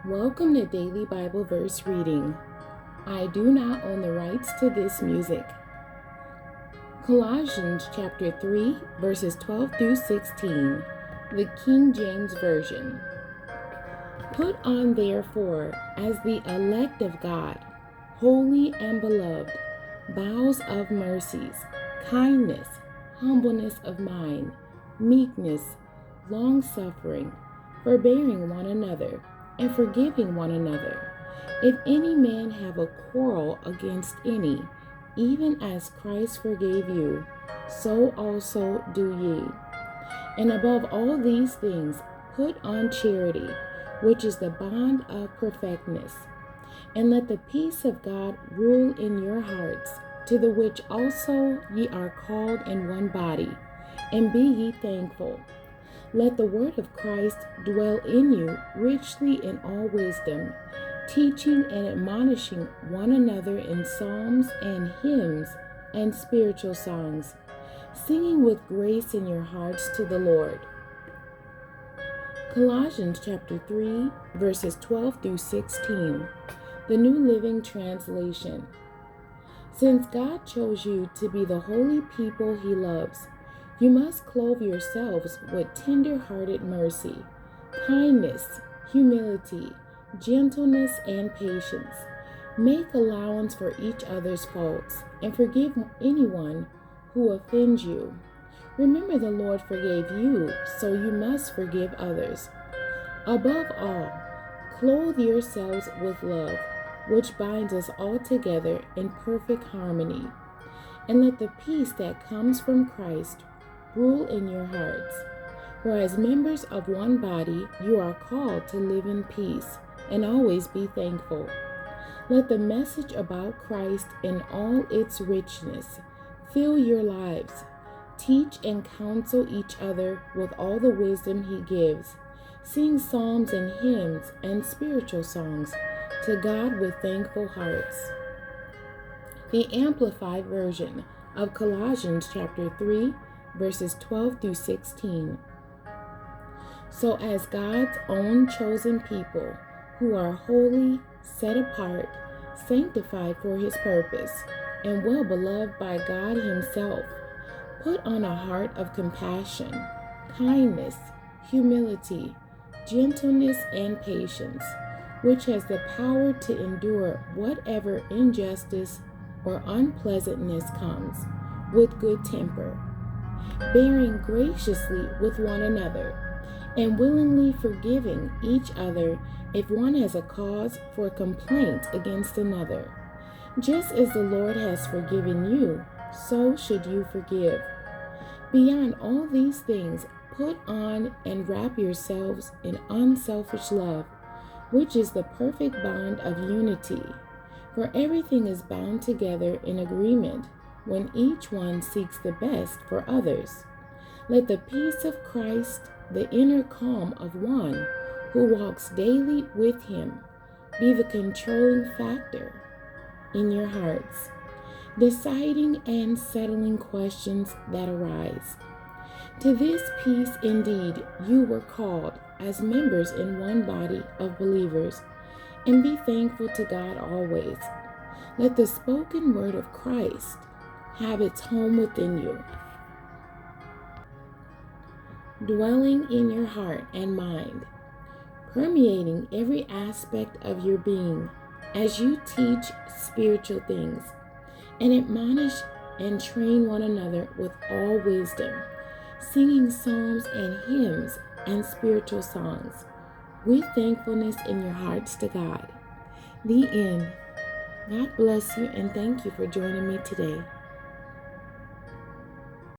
Welcome to Daily Bible Verse Reading. I do not own the rights to this music. Colossians chapter 3, verses 12 through 16, the King James Version. Put on therefore, as the elect of God, holy and beloved, bowels of mercies, kindness, humbleness of mind, meekness, long-suffering, forbearing one another, and forgiving one another. If any man have a quarrel against any, even as Christ forgave you, so also do ye. And above all these things, put on charity, which is the bond of perfectness. And let the peace of God rule in your hearts, to the which also ye are called in one body, and be ye thankful. Let the word of Christ dwell in you richly in all wisdom, teaching and admonishing one another in psalms and hymns and spiritual songs, singing with grace in your hearts to the Lord. Colossians chapter 3, verses 12 through 16, the New Living Translation. Since God chose you to be the holy people He loves, you must clothe yourselves with tender-hearted mercy, kindness, humility, gentleness, and patience. Make allowance for each other's faults, and forgive anyone who offends you. Remember, the Lord forgave you, so you must forgive others. Above all, clothe yourselves with love, which binds us all together in perfect harmony. And let the peace that comes from Christ rule in your hearts. For as members of one body, you are called to live in peace and always be thankful. Let the message about Christ in all its richness fill your lives. Teach and counsel each other with all the wisdom He gives. Sing psalms and hymns and spiritual songs to God with thankful hearts. The Amplified Version of Colossians chapter 3, verses 12 through 16. So as God's own chosen people, who are holy, set apart, sanctified for His purpose, and well beloved by God Himself, put on a heart of compassion, kindness, humility, gentleness, and patience, which has the power to endure whatever injustice or unpleasantness comes, with good temper, bearing graciously with one another, and willingly forgiving each other if one has a cause for complaint against another. Just as the Lord has forgiven you, so should you forgive. Beyond all these things, put on and wrap yourselves in unselfish love, which is the perfect bond of unity. For everything is bound together in agreement when each one seeks the best for others. Let the peace of Christ, the inner calm of one who walks daily with Him, be the controlling factor in your hearts, deciding and settling questions that arise. To this peace indeed you were called as members in one body of believers, and be thankful to God always. Let the spoken word of Christ have its home within you, dwelling in your heart and mind, permeating every aspect of your being as you teach spiritual things and admonish and train one another with all wisdom, singing psalms and hymns and spiritual songs with thankfulness in your hearts to God. The end. God bless you, and thank you for joining me today.